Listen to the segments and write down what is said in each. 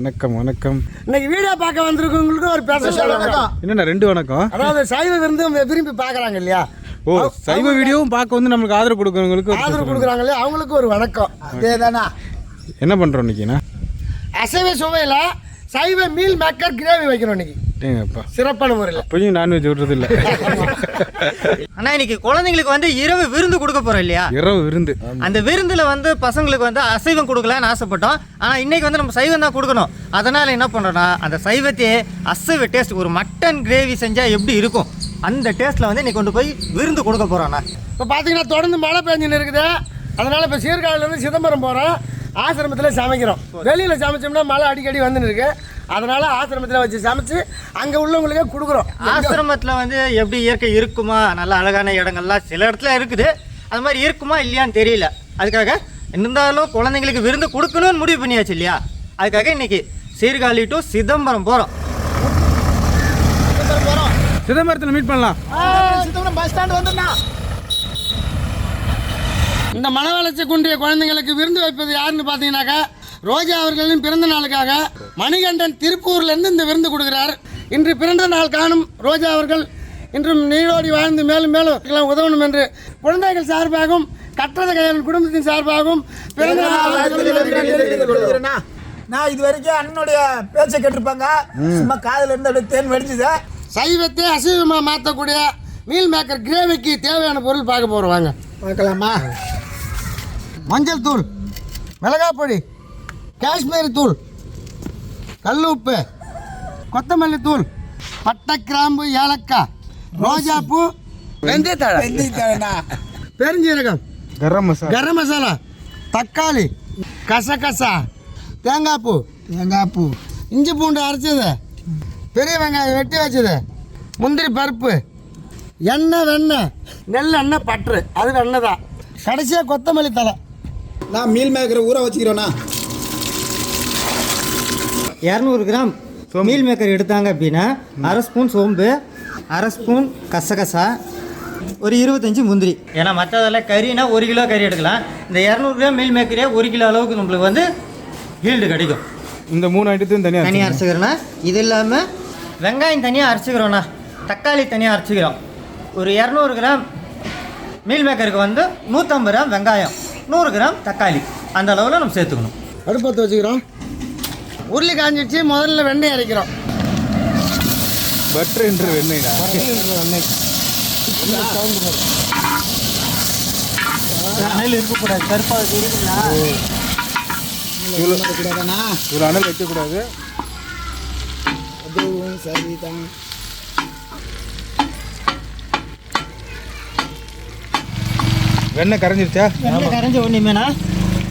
வணக்கம் வணக்கம். இன்னைக்கு வீடியோ பார்க்க வந்திருக்கவங்களுக்கு ஒரு ஸ்பெஷல் வணக்கம். என்னண்ணா 2 வணக்கம்? அதாவது சைவ விருந்து விரும்பி பார்க்குறாங்க இல்லையா, ஓ சைவ வீடியோவும் பார்க்க வந்து நம்மளுக்கு ஆதரவு கொடுக்குறவங்களுக்கு ஆதரவு கொடுக்குறாங்க இல்லையா, அவங்களுக்கு ஒரு வணக்கம். அதேதானா. என்ன பண்ணுறோம் இன்னைக்குண்ணா? அசைவ சுவையில் சைவ மீல் மேக்கர் கிரேவி வைக்கிறோம் இன்னைக்கு. ஏங்கப்பா சிறப்பான முறையில். அப்பயும் நான்வெஜ் விடுறது இல்லை. ஆனால் இன்னைக்கு குழந்தைங்களுக்கு வந்து இரவு விருந்து கொடுக்க போகிறோம் இல்லையா? இரவு விருந்து. அந்த விருந்தில் வந்து பசங்களுக்கு வந்து அசைவம் கொடுக்கலான்னு ஆசைப்பட்டோம். ஆனால் இன்னைக்கு வந்து நம்ம சைவம் தான் கொடுக்கணும். அதனால் என்ன பண்ணுறோன்னா அந்த சைவத்தையே அசைவ டேஸ்ட் ஒரு மட்டன் கிரேவி செஞ்சால் எப்படி இருக்கும் அந்த டேஸ்ட்டில் வந்து இன்னைக்கு கொண்டு போய் விருந்து கொடுக்க போகிறோண்ணா. இப்போ பார்த்தீங்கன்னா தொடர்ந்து மழை பெஞ்சுன்னு இருக்குது. அதனால் இப்போ சீர்காழிலேருந்து சிதம்பரம் போகிறோம். ஆசிரமத்தில் சமைக்கிறோம். வெளியில் சமைச்சோம்னா மழை அடிக்கடி வந்துன்னு இருக்கு. அதனால் ஆசிரமத்தில் வச்சு சமைச்சு அங்கே உள்ளவங்களுக்கே கொடுக்குறோம். ஆசிரமத்தில் வந்து எப்படி இயற்கை இருக்குமா, நல்ல அழகான இடங்கள்லாம் சில இடத்துல இருக்குது, அது மாதிரி இருக்குமா இல்லையான்னு தெரியல. அதுக்காக இருந்தாலும் குழந்தைங்களுக்கு விருந்து கொடுக்கணும்னு முடிவு பண்ணியாச்சு இல்லையா, அதுக்காக இன்னைக்கு சீர்காழி டு சிதம்பரம் போகிறோம். சிதம்பரத்தில் மீட் பண்ணலாம். சிதம்பரம் பஸ் ஸ்டாண்ட் வந்துண்ணா. இந்த மனவளர்ச்சி குன்றிய குழந்தைங்களுக்கு விருந்து வைப்பது யாருன்னு பார்த்தீங்கன்னாக்கா, ரோஜா அவர்களின் பிறந்த நாளுக்காக மணிகண்டன் திருப்பூர்லேருந்து இந்த விருந்து கொடுக்குறார். இன்று பிறந்த நாள் காணும் ரோஜா அவர்கள் இன்றும் நீரோடி வாழ்ந்து மேலும் மேலும் உதவணும் என்று குழந்தைகள் சார்பாகவும் கற்றத கையாளர் குடும்பத்தின் சார்பாகவும் பிறந்த நாள். நான் இது வரைக்கும் அண்ணனுடைய பேச்சை கேட்டிருப்பாங்க, சும்மா காதில் இருந்து அப்படியே தேன் வெடிச்சுது. சைவத்தை அசைவமாக மாற்றக்கூடிய மீல் மேக்கர் கிரேவிக்கு தேவையான பொருள் பார்க்க போகிறோம். வாங்க பார்க்கலாமா? மஞ்சள் தூள், மிளகாய் பொடி, காஷ்மீரி தூள், கல் உப்பு, கொத்தமல்லி தூள், பட்டை கிராம்பு, ஏலக்காய், ரோஜாப்பூ, வெந்தயத்தழை, பெருஞ்சீரகம், கரம் மசாலா, தக்காளி, கசகசா, தேங்காய் பூ, இஞ்சி பூண்டு அரைச்சது, பெரிய வெங்காயம் வெட்டி வச்சது, முந்திரி பருப்பு, எண்ணெய், வெண்ணெய், நெல்லெண்ணெய், பற்று, அது வெண்ணெய் தான். கடைசியாக கொத்தமல்லி தழை. நான் மீல் மேக்கரை ஊற வச்சுக்கிறோண்ணா. 200 கிராம் மீல் மேக்கர் எடுத்தாங்க அப்படின்னா 1/2 ஸ்பூன் சோம்பு, 1/2 ஸ்பூன் கசகசா, ஒரு 25 முந்திரி. ஏன்னா மற்றதெல்லாம் கறினா 1 கிலோ கறி எடுக்கலாம். இந்த 200 கிராம் மீல் மேக்கரே 1 கிலோ அளவுக்கு நம்மளுக்கு வந்து ஹீல்டு கிடைக்கும். இந்த 3 ஐட்டத்தையும் தனியாக அரைச்சிக்கிறோண்ணா. இது இல்லாமல் வெங்காயம் தனியாக அரைச்சிக்கிறோண்ணா, தக்காளி தனியாக அரைச்சிக்கிறோம். ஒரு 200 கிராம் மீல் மேக்கருக்கு வந்து 150 கிராம் வெங்காயம், 100 கிராம் தக்காளி, அந்த அளவில் நம்ம சேர்த்துக்கணும். அடுப்பத்தை வச்சுக்கிறோம். உருளி காஞ்சிடுச்சு. முதல்ல வெண்ணெய் அரைக்கிறோம். பட்டர் என்று வெண்ணெய்டா. அனல் இருக்கக்கூடாது, கருப்பாக இருக்குங்களா? ஒரு அனல் வைக்கக்கூடாது. அதுவும் சரிதான். வெண்ணெய் கரைஞ்சிருச்சா? வெண்ணெய் கரைஞ்ச ஒன்றுமேனா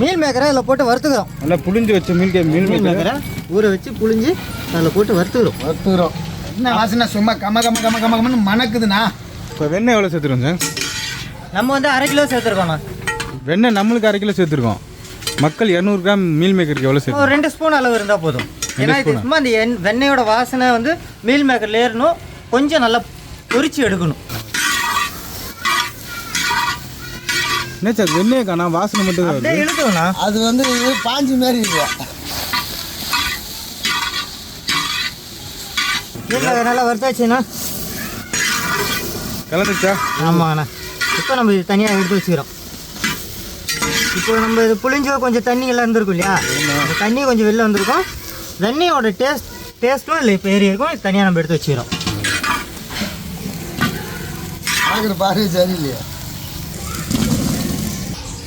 மீல் மேக்கரை அதில் போட்டு வறுத்துக்கிறோம். நல்லா புளிஞ்சு வச்ச மீல் மேக்கரை ஊற வச்சு புளிஞ்சு அதில் போட்டு வறுத்துக்கிறோம். என்ன வாசனை சும்மா கம்மன்னு மணக்குதுண்ணா. இப்போ வெண்ணெய் எவ்வளோ சேர்த்துருவோம் சார்? நம்ம வந்து 1/2 கிலோ சேர்த்துருக்கோண்ணா. வெண்ணெய் நம்மளுக்கு 1/2 கிலோ சேர்த்துருக்கோம். மக்கள் 200 கிராம் மீல் மேக்கருக்கு எவ்வளோ சேர்த்து? ஒரு 2 ஸ்பூன் அளவு இருந்தால் போதும். ஏன்னா இது சும்மா அந்த வெண்ணெயோட வாசனை வந்து மீல் மேக்கரில் ஏறணும், கொஞ்சம் நல்லா பொரிச்சு எடுக்கணும். என்ன சார் வெண்ணெயை காணா, வாசனை மட்டும் அப்படியே இழுக்கணும்ண்ணா. அது வந்து பாஞ்சு மாரி இருக்கு. நல்லா வறுத்தாச்சுண்ணா. கலந்துச்சா? ஆமாங்கண்ணா. இப்போ நம்ம இது தனியாக எடுத்து வச்சுக்கிறோம். இப்போ நம்ம இது புளிஞ்சு கொஞ்சம் தண்ணி எல்லாம் இருந்திருக்கும் இல்லையா, அந்த தண்ணி கொஞ்சம் வெளில வந்திருக்கும். வெண்ணெயோட டேஸ்ட்டும் இல்லை இப்போ ஏறி இருக்கும். இது தனியாக நம்ம எடுத்து வச்சுக்கிறோம். பாரு சரி இல்லையா?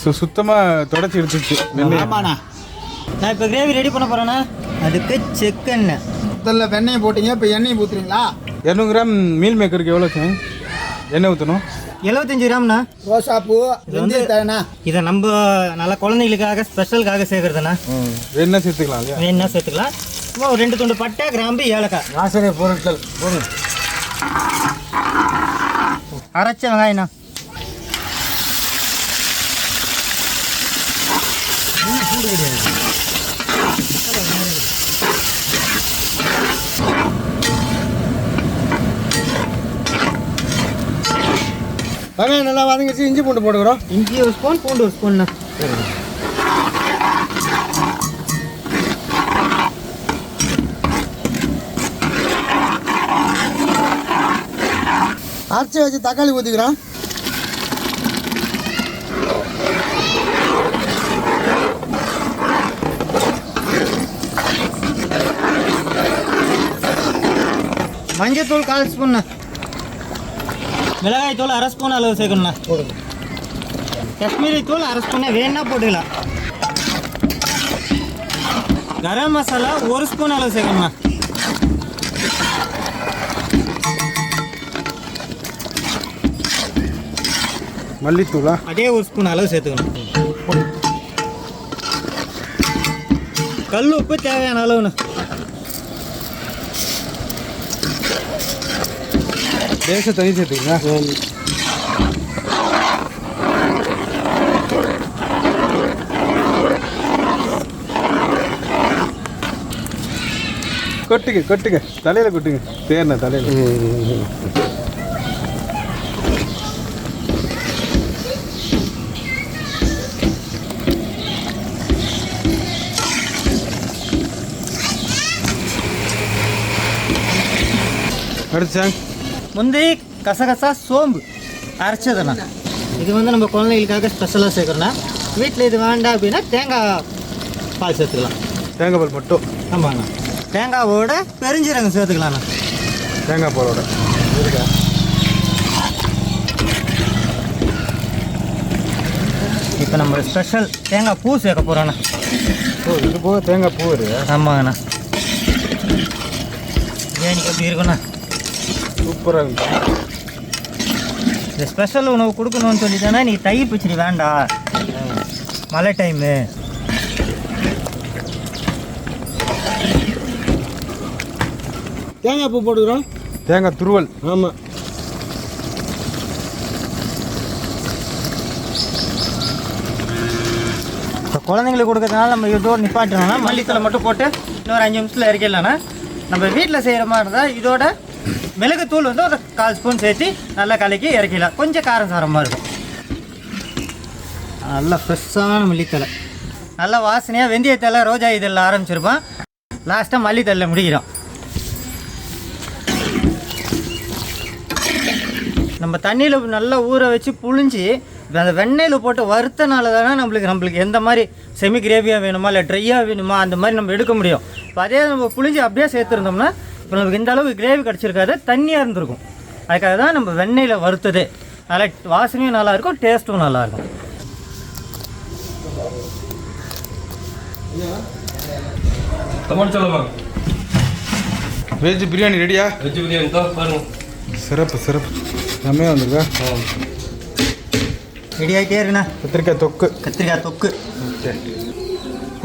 ஸோ சுத்தமாக தொடச்சி எடுத்துச்சு வெண்ணெய். ஆமாண்ணா. நான் இப்போ கிரேவி ரெடி பண்ண போகிறேன்னா அதுக்கு செக்கெண்ணெய். முதல்ல வெண்ணெயை போட்டிங்க, இப்போ எண்ணெயை ஊற்றுறீங்களா? 200 கிராம் மீல் மேக்கருக்கு எவ்வளோ சார் எண்ணெய் ஊற்றணும்? 75 கிராம்ண்ணா. ரோசாப்பூ, வெந்தயத்தழை. இதை நம்ம நல்லா குழந்தைங்களுக்காக ஸ்பெஷலுக்காக சேர்க்குறதுண்ணா. வேணா சேர்த்துக்கலாம் இல்லையா? வேணா சேர்த்துக்கலாம். சும்மா ஒரு 2 துண்டு பட்டை, கிராம்பு, ஏலக்காய், வாசனை பொருட்கள் போதும். அரைச்ச வெங்காயண்ணா. சூடு கிடையாது. வெங்காயம் நல்லா வதங்கிச்சு. இஞ்சி பூண்டு போட்டுக்கிறோம். இஞ்சி 1 ஸ்பூன், பூண்டு 1 ஸ்பூன்ண்ணா. அரைச்சி வச்சு தக்காளி ஊற்றிக்கிறோம். மஞ்சத்தூள் 1/4 ஸ்பூன், மிளகாய் தூள் 1/2 ஸ்பூன் அளவு சேர்க்கணுண்ணா. போடுங்க. காஷ்மீரி தூள் 1/2 ஸ்பூனை வேணா போட்டுக்கலாம். கரம் மசாலா 1 ஸ்பூன் அளவு சேர்க்கணுண்ணா. மல்லித்தூளா? அதே 1 ஸ்பூன் அளவு சேர்த்துக்கணும். கல் உப்பு தேவையான அளவுண்ணா. லேசாக தண்ணி சேர்த்துக்கங்க. கொட்டுங்க கொட்டுங்க, தலையில் கொட்டுங்க. சரிண்ணா, தலையில். அடுத்தாங்க முந்திரி, கசகசா, சோம்பு அரைச்சதுண்ணா. இது வந்து நம்ம குழந்தைகளுக்காக ஸ்பெஷலாக சேர்க்குறோண்ணா. வீட்டில் இது வேண்டாம் அப்படின்னா தேங்காய் பால் சேர்த்துக்கலாம். தேங்காய் பால் மட்டும்? ஆமாங்கண்ணா. தேங்காவோட பெருஞ்சீரகம் சேர்த்துக்கலாண்ணா. தேங்காய் பாலோட இருக்கா? இப்போ நம்ம ஸ்பெஷல் தேங்காய் பூ சேர்க்க போகிறோண்ணா. ஓ, இது போக தேங்காய் பூ இருக்கு? ஆமாங்கண்ணா. பிரியாணிக்கு எப்படி இருக்குண்ணா? சூப்பராக இருக்கு. இந்த ஸ்பெஷல் உணவு கொடுக்கணும்னு சொல்லி தானே நீ தயிர் பச்சடி வேண்டாம், மழை டைமு. தேங்காய் பூ போட்டுக்கிறோம். தேங்காய் துருவல்? ஆமாம். இப்போ குழந்தைங்களுக்கு கொடுக்கறதுனால நம்ம இதோடு நிப்பாட்டணும்னா மல்லித்தலை மட்டும் போட்டு இன்னொரு 5 நிமிஷத்தில் இறக்கிடலாம்னா. நம்ம வீட்டில் செய்கிற மாதிரி இருந்தால் இதோட மிளகுத்தூள் வந்து ஒரு 1/4 ஸ்பூன் சேர்த்து நல்லா கலக்கி இறக்கிடலாம். கொஞ்சம் காரம் சாரமாக இருக்கும். நல்லா ஃப்ரெஷ்ஷான மல்லித்தலை, நல்லா வாசனையாக வெந்தயத்தலை, ரோஜா இதெல்லாம் ஆரம்பிச்சிருப்போம். லாஸ்ட்டாக மல்லித்தலை முடிக்கிறோம். நம்ம தண்ணியில் நல்லா ஊற வச்சு புழிஞ்சி அந்த வெண்ணெயில் போட்டு வறுத்தனால தானே நம்மளுக்கு எந்த மாதிரி செமி கிரேவியாக வேணுமா இல்லை ட்ரையாக வேணுமா அந்த மாதிரி நம்ம எடுக்க முடியும். இப்போ அதே நம்ம புழிஞ்சி அப்படியே சேர்த்துருந்தோம்னா இப்போ நமக்கு இந்த அளவுக்கு கிரேவி கிடச்சிருக்காது, தண்ணியாக இருந்திருக்கும். அதுக்காக தான் நம்ம வெண்ணெயில் வறுத்தது. நல்லா வாசனையும் நல்லாயிருக்கும், டேஸ்ட்டும் நல்லாயிருக்கும். வெஜ் பிரியாணி ரெடியா? வெஜ் பிரியாணி தான் பாருங்க. சிறப்பு சிறப்பு, செம்மையாக வந்திருக்கா? ரெடி ஆகிட்டே இருக்குண்ணா. கத்திரிக்காய் தொக்கு. கத்திரிக்காய் தொக்கு,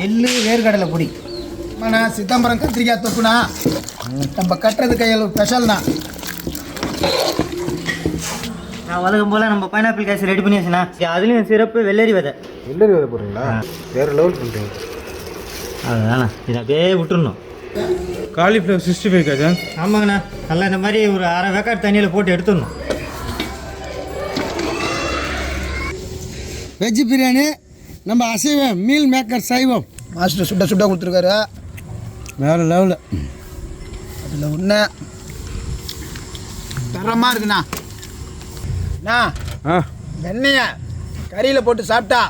எள்ளு, வேர்க்கடலை பொடி. ஆமாண்ணா, சிதம்பரம் கத்திரிக்காய் தொக்குண்ணா. நம்ம கட்டுறது கையில் ஸ்பெஷல்ண்ணா. நான் வழக்கம் போல் நம்ம பைனாப்பிள் காய்ச்சி ரெடி பண்ணியாச்சுண்ணா. அதுலேயும் சிறப்பு வெள்ளரி விதை. வெள்ளரி விதை போடுறீங்களா? வேறு லெவல் பண்ணுறீங்க. அதுதாண்ணா, இதை அப்படியே விட்டுருணும். காலிஃப்ளவர் 65 காஜா? ஆமாங்கண்ணா. நல்லா இந்த மாதிரி ஒரு 1/2 வேக்காடு தண்ணியில் போட்டு எடுத்துடணும். வெஜ் பிரியாணி நம்ம அசைவம், மீல் மேக்கர் சைவம். மாஸ்டர் சுட்ட சுட்ட கொடுத்துருக்காரு. வேறு லெவலில். அதில் ஒன்று தரமாக இருக்குண்ணா. அண்ணா, ஆ, வெண்ணெயை கறியில் போட்டு சாப்பிட்டா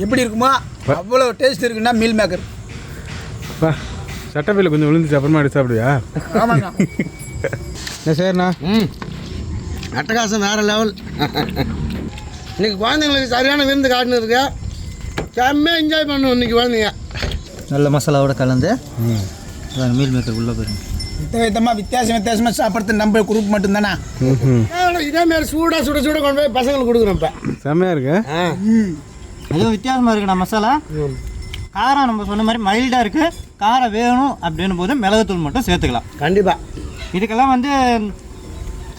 எப்படி இருக்குமோ அவ்வளோ டேஸ்ட் இருக்குண்ணா மீல் மேக்கர். பா, சட்டப்பையில் கொஞ்சம் விழுந்துச்சு, அப்புறமா எடுத்து சாப்பிடுவியா? ஆமாண்ணா. என்ன சரிண்ணா? அட்டகாசம் வேறு லெவல். இன்றைக்கி குழந்தைங்களுக்கு சரியான விருந்து காட்டுன்னு இருக்கு. செம்மையாக என்ஜாய் பண்ணுவோம் இன்றைக்கி குழந்தைங்க. நல்ல மசாலாவோட கலந்து மீல் மேக்கர் உள்ளே போயிருங்க. விதமாக வித்தியாசமாக சாப்பிட்றது நம்ம குரூப் மட்டும்தானே. இதேமாரி சூடாக சுட சுட கொண்டு போய் பசங்களுக்கு கொடுக்குறோம். இப்போ செம்மையாக இருக்கு. அதுவும் வித்தியாசமாக இருக்குண்ணா மசாலா. காரம் நம்ம சொன்ன மாதிரி மைல்டாக இருக்குது. காரம் வேணும் அப்படின்னு போது மிளகுத்தூள் மட்டும் சேர்த்துக்கலாம். கண்டிப்பாக இதுக்கெல்லாம் வந்து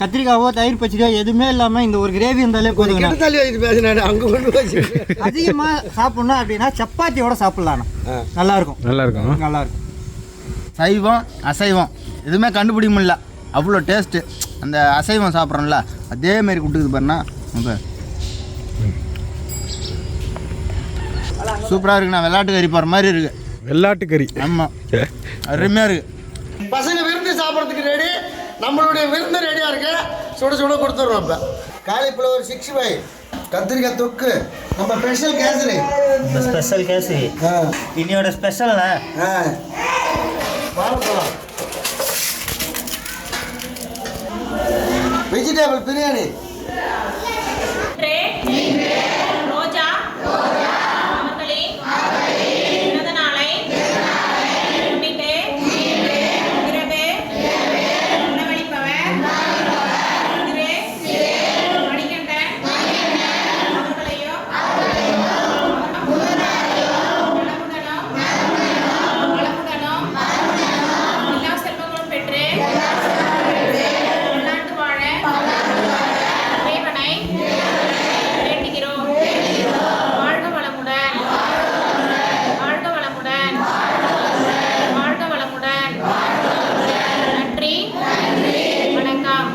கத்திரிக்காவோ தயிர் பச்சடியோ எதுவுமே இல்லாமல் இந்த ஒரு கிரேவி இருந்தாலே போதும். தள்ளி வச்சுட்டு பேசினாரு அங்கே கொண்டு வச்சு. அதிகமாக சாப்பிட்ணும் அப்படின்னா சப்பாத்தியோட சாப்பிட்லாண்ணா. நல்லாயிருக்கும். நல்லாயிருக்கும். நல்லாயிருக்கும். சைவம் அசைவம் எதுவுமே கண்டுபிடிக்க முடியல, அவ்வளோ டேஸ்ட்டு. அந்த அசைவம் சாப்பிட்றோம்ல அதேமாரி கொடுக்குது பாருண்ணா. ரொம்ப சூப்பராக இருக்குண்ணா. வெள்ளாட்டு கறி போகிற மாதிரி இருக்குது. வெள்ளாட்டு கறி? ஆமாம், அருமையாக இருக்குது. பசங்க விருந்து சாப்பிட்றதுக்கு ரெடி. நம்மளுடைய விருந்து ரெடியாக இருக்கு, சுட சுட கொடுத்துருவோம். இப்போ காலிஃப்ளவர் 65, கத்திரிக்காய் தொக்கு, நம்ம ஸ்பெஷல் கேசரி. ஸ்பெஷல் கேசரி இன்னையோட ஸ்பெஷல்ண்ணா. வாழைப்பழம், வெஜிடபிள் பிரியாணி. ரோஜா அவர்களின் பிறந்த நாளை முன்னிட்டு இரவு உணவளிப்பவர் திரு மணிகண்டன் அவர்களையும் வளமுடனும் எல்லா செல்வங்களும் பெற்று பல்லாண்டு வாழ இறைவனை வேண்டுகிறோம். வாழ்க வளமுடன், வாழ்க வளமுடன், வாழ்க வளமுடன். நன்றி, வணக்கம்.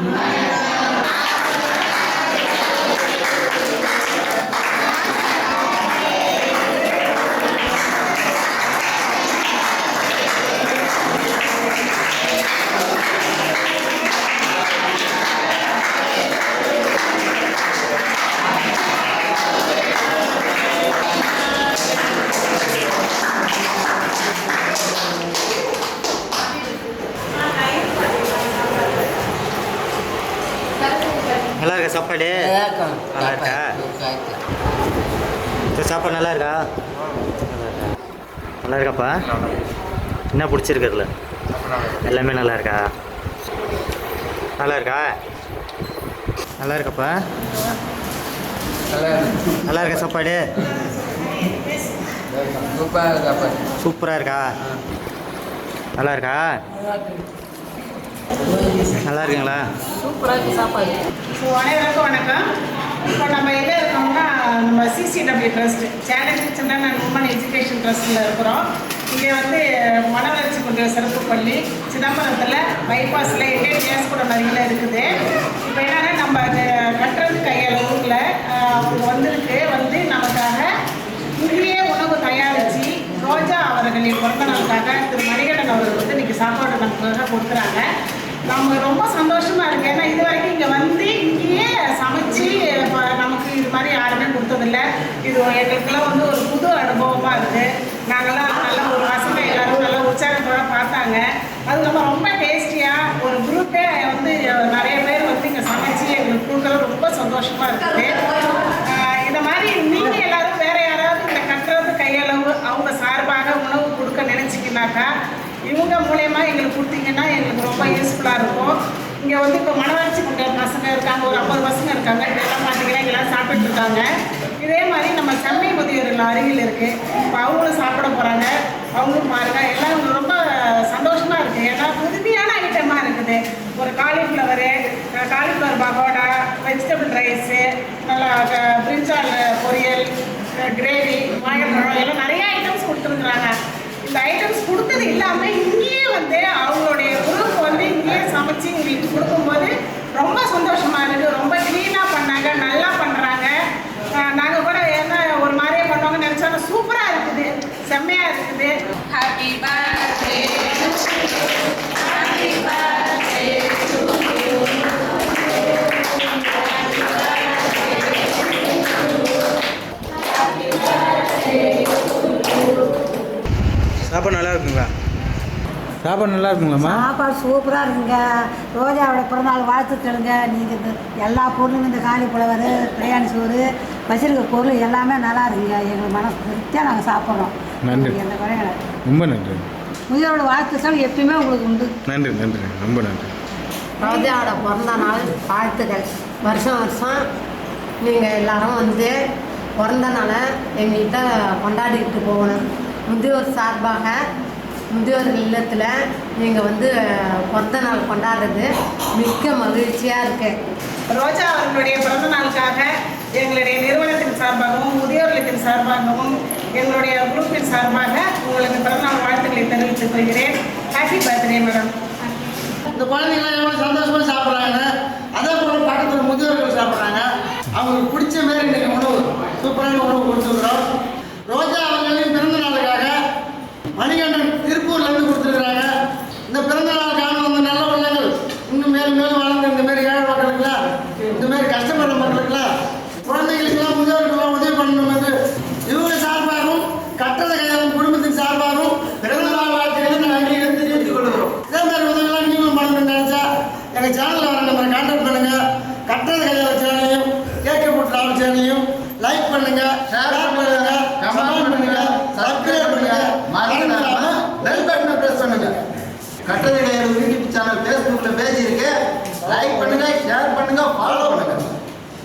நல்லா இருக்கா சாப்பாடு? நல்லா இருக்கா? இந்த சாப்பாடு நல்லா இருக்கா? நல்லா இருக்காப்பா? என்ன பிடிச்சிருக்கிறதுல? எல்லாமே நல்லா இருக்கா? நல்லா இருக்கா? நல்லா இருக்காப்பா? நல்லா இருக்கா சாப்பாடு? சூப்பராக இருக்கா? நல்லா இருக்கா? நல்லா இருக்குங்களா? அனைவருக்கும் வணக்கம். இப்போ நம்ம எங்கே இருக்கோம்னா நம்ம CCW trust challenge children and women education ட்ரஸ்ட்டில் இருக்கிறோம். இங்கே வந்து மனவளர்ச்சி கொண்ட சிறப்பு பள்ளி சிதம்பரத்தில் பைபாஸில் இந்தியன் கேஸ் கூட அருகில் இருக்குது. இப்போ என்னென்னா நம்ம கட்டுறது கையளவுல அவங்க வந்து நமக்காக இங்கேயே உணவு தயாரித்து ரோஜா அவர்களின் பிறந்த நாளுக்காக திரு மணிகண்டன் அவர்கள் வந்து இன்றைக்கி சாப்பாடு நமக்காக கொடுக்குறாங்க. நம்ம ரொம்ப சந்தோஷமாக இருக்குது. ஏன்னா இது வரைக்கும் இங்கே வந்து இங்கேயே சமைச்சு நமக்கு இது மாதிரி யாருமே கொடுத்ததில்லை. இது எங்களுக்கெல்லாம் வந்து ஒரு புது அனுபவமாக இருக்குது. நாங்கள்லாம் நல்லா ஒரு பசங்க எல்லோரும் நல்லா உற்சாகத்தோடு பார்த்தாங்க. அது நம்ம ரொம்ப டேஸ்டியாக ஒரு குரூப்பே வந்து நிறைய பேர் வந்து இங்கே சமைச்சு எங்களுக்கு கொடுக்கறது ரொம்ப சந்தோஷமாக இருக்குது. இந்த மாதிரி நீங்கள் எல்லோரும் வேறு யாராவது இந்த கட்டுறது கையளவு அவங்க சார்பாக உணவு கொடுக்க நினச்சிக்கினாக்கா இவங்க மூலயமா எங்களுக்கு கொடுத்தீங்கன்னா எங்களுக்கு ரொம்ப யூஸ்ஃபுல்லாக இருக்கும். இங்கே வந்து இப்போ மனவளர்ச்சி கொண்ட பசங்க இருக்காங்க, ஒரு 50 பசங்க இருக்காங்க. இதெல்லாம் பார்த்தீங்கன்னா எல்லாம் சாப்பிட்டு இருக்காங்க. இதே மாதிரி நம்ம செம்மை முதியோர்கள் அருகில் இருக்குது. இப்போ அவங்களும் சாப்பிட போகிறாங்க. அவங்களும் பாருங்க எல்லாம் ரொம்ப சந்தோஷமாக இருக்குது. ஏன்னா புதுமையான ஐட்டமாக இருக்குது. ஒரு காலிஃப்ளவர் பகோடா, வெஜிடபிள் ரைஸு, நல்லா பிரிஞ்சால் பொரியல், கிரேவி, வாழைப்பழம் எல்லாம் நிறைய ஐட்டம்ஸ் கொடுத்துருக்குறாங்க. இந்த ஐட்டம்ஸ் கொடுத்தது இல்லாமல் இங்கேயே வந்து அவங்களுடைய குரூப் வந்து இங்கேயே சமைச்சு எங்களுக்கு கொடுக்கும்போது ரொம்ப சந்தோஷமாக இருக்குது. ரொம்ப க்ளீனாக பண்ணாங்க, நல்லா பண்ணுறாங்க. நாங்கள் கூட என்ன ஒரு மாதிரியே பண்ணுவாங்கன்னு நினச்சாலும் சூப்பராக இருக்குது, செம்மையாக இருக்குது. ஹாப்பி பர்த்டே ஹாப்பி பர்த்டே சாப்பாடு நல்லா இருக்குங்களா? சாப்பாடு நல்லா இருக்குங்களாம்மா? சாப்பாடு சூப்பராக இருக்குங்க. ரோஜாவோட பிறந்தநாள் வாழ்த்துக்களுங்க. நீங்கள் எல்லா பொருளும் இந்த காலிஃப்ளவர், பிரியாணி சோறு வச்சிருக்க பொருள் எல்லாமே நல்லா இருக்குங்க. எங்களுக்கு மனசு திருப்தியாக நாங்கள் சாப்பிட்றோம். நன்றி, எந்த குறைகளை ரொம்ப நன்றி. முதியோரோட வாழ்த்துக்கள் எப்பயுமே உங்களுக்கு உண்டு. நன்றி நன்றி, ரொம்ப நன்றி. ரோஜாவோட பிறந்த நாள் வாழ்த்துக்கள். வருஷம் வருஷம் நீங்கள் எல்லாரும் வந்து பிறந்த நாளை எங்கள்கிட்ட கொண்டாடிக்கிட்டு போகணும். முதியோர் சார்பாக முதியோர் இல்லத்தில் நீங்கள் வந்து பிறந்த நாள் கொண்டாடுறது மிக்க மகிழ்ச்சியாக இருக்குது. ரோஜா அவர்களுடைய பிறந்த நாளுக்காக எங்களுடைய நிறுவனத்தின் சார்பாகவும் முதியோர் இல்லத்தின் சார்பாகவும் எங்களுடைய குரூப்பின் சார்பாக உங்களுக்கு பிறந்தநாள் வாழ்த்துக்களை தெரிவித்துக் கொள்கிறேன். Happy birthday madam. இந்த குழந்தைங்களாம் எவ்வளோ சந்தோஷமாக சாப்பிட்றாங்க. அதே போல் பக்கத்தில் முதியோர்கள் சாப்பிட்றாங்க. அவங்களுக்கு பிடிச்ச மாரி இன்றைக்கி உணவு சூப்பரான உணவு கொடுத்துருக்குறோம். ரோஜா அவர்களின் பிறந்த நாளுக்காக மணிகண்டன் திருப்பூர்லேருந்து கொடுத்துருக்குறாங்க. இந்த பிறந்த நாள் காண வந்த நல்ல உள்ளங்கள் இன்னும் பெல் பட்டனை பிரஸ் பண்ணுங்க. கட்டளை யூடியூப் சேனல், ஃபேஸ்புக்கில் பேஜ் இருக்கு. லைக் பண்ணுங்க, ஷேர் பண்ணுங்க, ஃபாலோ பண்ணுங்க.